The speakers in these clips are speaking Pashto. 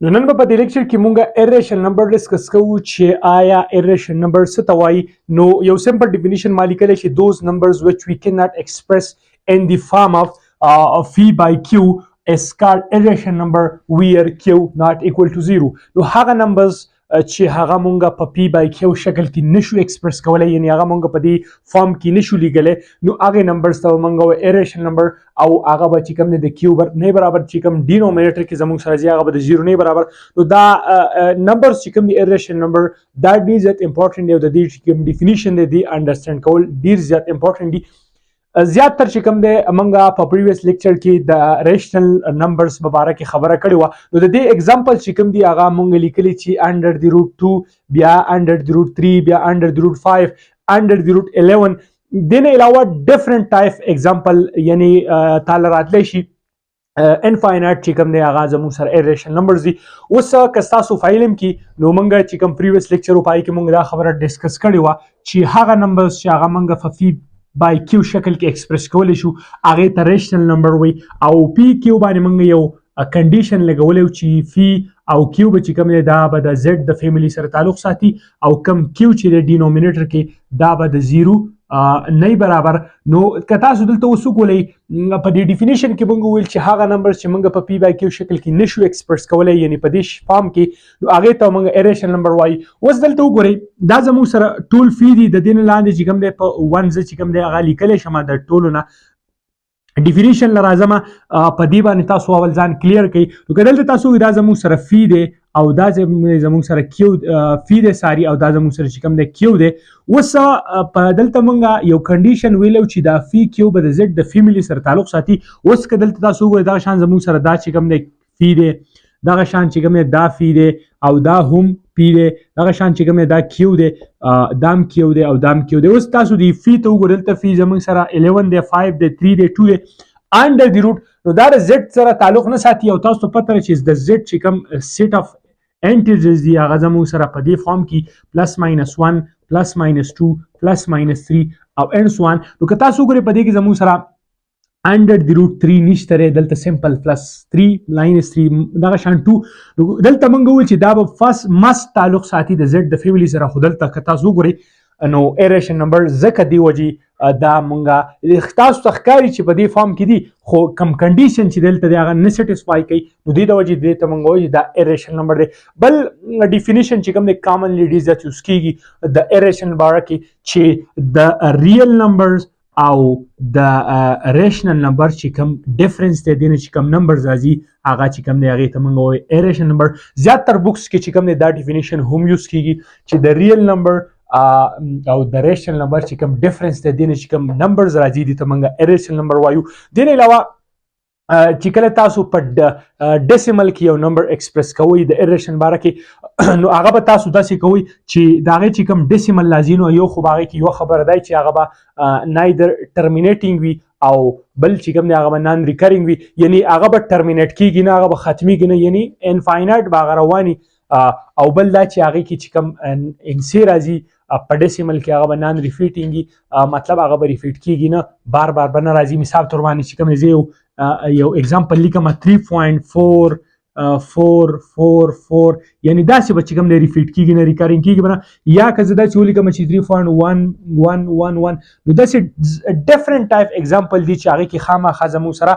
نو نن په دې لیکچر کې مونږه irrational number ډسکس کوو چې آیا irrational number څه ته وایي. نو یو سمپل ډیفینیشن ما لیکلی چې those numbers which we cannot express in the form of phi by q is called irrational number where q not equal to 0. نو هغه numbers چې هغه مونږه په پی بای کیو شکل کې نشو ایکسپریس کولای، یعنی هغه مونږ په دې فارم کې نشو لیکلی، نو هغه نمبرز ته مونږ irrational number او هغه به چې کوم د کیو نه برابر چې کوم ډینومینیټر کې زموږ سره ځي هغه به د 0 نه برابر. نو دا نمبرز چې کوم د irrational number دا ډیر زیات امپورټنت دی او د دې چې کوم ډیفینیشن دی انډرسټینډ کول ډیر زیات امپورټنت دی. زیات تر چې کوم دی منګه په پریویس لیکچر کې د ریشنل نمبرز په اړه کې خبره کړې و. نو د دې اگزامپل چې کوم دی هغه مونږ لیکلي چې انډر دی روټ 2 بیا انډر دی روټ 3 بیا انډر دی روټ 5 انډر دی روټ 11 دین علاوه ډیفرنٹ ټایپ اگزامپل یعنی تعالی راتلی شي انفاینایټ چې کوم دی هغه زموږ سره irrational numbers دي. اوس که تاسو فایلم کې نو مونږ چې کوم پریویس لیکچر پای کې مونږ دا خبره ډسکس کړې و چې هغه نمبرز چې هغه مونږ په فی بای کیو شکل کې ایکسپریس کولی شو هغه ته ریشنل نمبر وي، او پی کیو باندې موږ یو کنډیشن لګولی چې فی او کیو به چې کوم دی دا به د زیډ د فیملی سره تعلق ساتي او کم کیو چې د ډینومینیټر کې دا به د 0 نه برابر. نو که تاسو دلته اوس وګورئ په دې ډیفینیشن کې موږ ویل چې هغه نمبر چې موږ په پی بای کیو شکل کې نشو ایکسپریس کولی یعنی په دې فارم کې نو هغې ته موږ irrational نمبر وایي. اوس دلته وګورئ دا زموږ سره ټول فی دي، د دې نه لاندې چې کوم دی په 1 زه چې کوم دی هغه لیکلی شم د ټولو نه ډیفینیشن لرازمه په دې باندې تاسو اول ځان کلیر کړئ. نو که دلته تاسو دا زموږ سره فی دی او دا زموږ سره کیو فی دی ساری او دا زموږ سره چې کوم دی کیو دی. اوس په دلته مونږ یو کنډیشن ویلو چې دا فی کیو به د زیډ د فیملی سره تعلق ساتي. اوس که دلته تاسو وګورئ دغه شان زموږ سره دا چې کوم دی فی دی، دغه شان چې کوم دی دا فی دی او دا هم پی دی، دغه شان چې کوم دی دا کیو دی دام کیو دی او دام کیو دی. اوس تاسو دی فی ته وګورئ دلته فی زموږ سره 11 دی 5 دی 3 دی 2 دی انډر دی روټ. نو دا د زیډ سره تعلق نه ساتي او تاسو ته پته چې د زیډ چې کوم سیټ اف انټیجرز دی هغه زموږ سره په دې فارم کې پلس ماینس 1 پلس ماینس 2 پلس ماینس 3 او ان سو آن. نو که تاسو وګورئ په دې کې زموږ سره انډر دی روټ 3 نشته دی، دلته سمپل پلس 3 ماینس 3 دغه شان 2. نو دلته موږ وویل چې دا به فرست مست تعلق ساتي د زیډ د فیملی سره، خو دلته که تاسو وګورئ نو irrational نمبر ځکه دی وجې دا مونږه تاسو ته ښکاري چې په دې فارم کې دي خو کم کنډیشن چې دلته دی هغه نه سیټسفای کوي، نو دې د وجې دې ته مونږ وایو دا irrational نمبر دی. بل ډیفینیشن چې کوم دی کامنلی ډیر زیات یوز کیږي د irrational باره کې چې د ریل نمبرز او د ریشنل نمبر چې کوم ډیفرنس دی دینه چې کوم نمبرز راځي هغه چې کوم دی هغې ته موږ وایو irrational نمبر. زیاتر بکس کې چې کوم دی دا ډیفینیشن هم یوز کیږي چې د ریل نمبر او د ریشنل نمبر چې کوم ډیفرنس دی دینه چې کوم نمبرز راځي دي ته موږ irrational نمبر وایو. دین علاوه چې کله تاسو په ډیسیمل کې یو نمبر ایکسپریس کوئ د irrational باره کې نو هغه به تاسو داسې کوئ چې د هغې چې کوم ډیسیمل راځي نو یو خو به هغې کې یوه خبره دی چې هغه به نایدر ټرمینیټینګ وي او بل چې کوم دی هغه به نان ریکرینګ وي، یعنی هغه به ټرمینیټ کیږي نه، هغه به ختمیږي نه، یعنی انفاینایټ به هغه رواني. او بل دا چې هغې کې چې کوم انسی راځي په ډیسیمل کې هغه به نان ریفیټینګي، مطلب هغه به ریفیټ کیږي نه، بار بار به نه راځي. مثال طور باندې چې کوم زه یو اگزامپل لیکم 3.4 444 یعنی داسې به چې کوم دی ریفیټ کیږي نه، ریکارینګ کیږي به نه. یا که زه داسې ولیکم چې 3.1111 نو داسې ډفرنٹ ټایپ اگزامپل دي چې هغې کې خامخا زموږ سره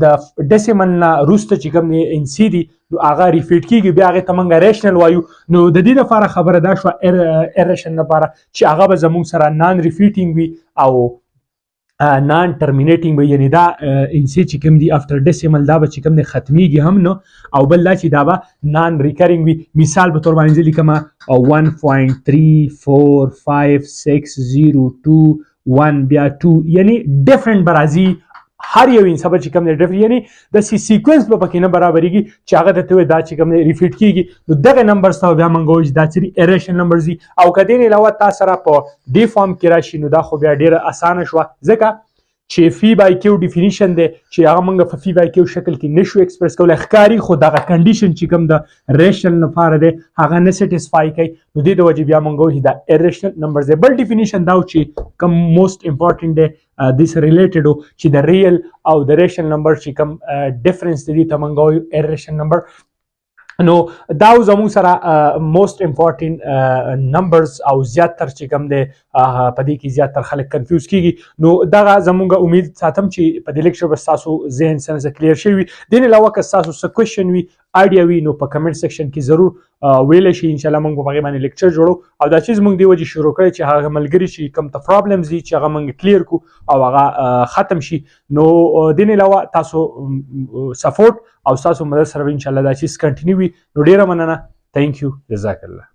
د ډیسیمل نه وروسته چې کوم دی انسي دي نو هغه ریفیټ کیږي، بیا هغې ته موږ ریشنل وایو. نو د دې لپاره خبره دا شوه irrational لپاره چې هغه به زموږ سره نان ریفیټینګ وي او نان ټرمینیټینګ وي، یعنی دا انسی چې کوم دی افټر ډیسیمل دا به چې کوم دی ختمیږي هم نه، او بل دا چې دا به نان ریکرینګ وي. مثال په طور باندې زه لیکم 1.3456021 بیا 2 یعنی ډیفرنٹ به راځي هر یو انسان چې کوم دی ډیفرنٹ، یعنی د سیکوینس به پکې نه برابرېږي چې هغه ته ته دا چې کوم دی ریفیټ کیږي. نو دغه نمبرز ته بیا موږ وایو چې دا چې irrational نمبرز دي. او که دې نه علاوه تا سره په دې فارم کې راشي نو دا خو بیا ډېره اسانه شوه، ځکه چې فی بای کیو ډیفینیشن دی چې هغه موږ په فی بای کیو شکل کې نشو ایکسپریس کولی ښکاري، خو دغه کنډیشن چې کوم د ریشنل لپاره دی هغه نه سیټسفای کوي، نو دې د وجې بیا موږ وایو دا irrational نمبرز دی. بل ډیفینیشن دا و چې کوم موسټ امپورټنټ دی دیس ریلیټډ و چې د ریل او د ریشنل نمبر چې کوم ډیفرنس دی ته موږ وایو irrational نمبر. نو دا زموږ سره موست امپورټنت نمبرز او زیات تر چې کوم دی په دې کې زیات تر خلک کنفیوز کیږي نو دغه زموږ امید ساتم چې په دې لیکچر به تاسو ذهن سره کلیر شي دین علاوه که تاسو څه کوېشن وي اړیا وي نو په کمنټ سیکشن کې ضرور ویل شي ان شاء الله موږ په هغه باندې لیکچر جوړو او دا چیز موږ دی وجه شروع کړی چې هغه ملګری شي کوم ته پرابلمز دي چې هغه موږ کلیر کو او هغه ختم شي نو دین علاوه تاسو سپورټ او تاسو مدد سره ان شاء الله دا چیز کنټینیو وي نو ډیره مننه ثانک یو جزاک الله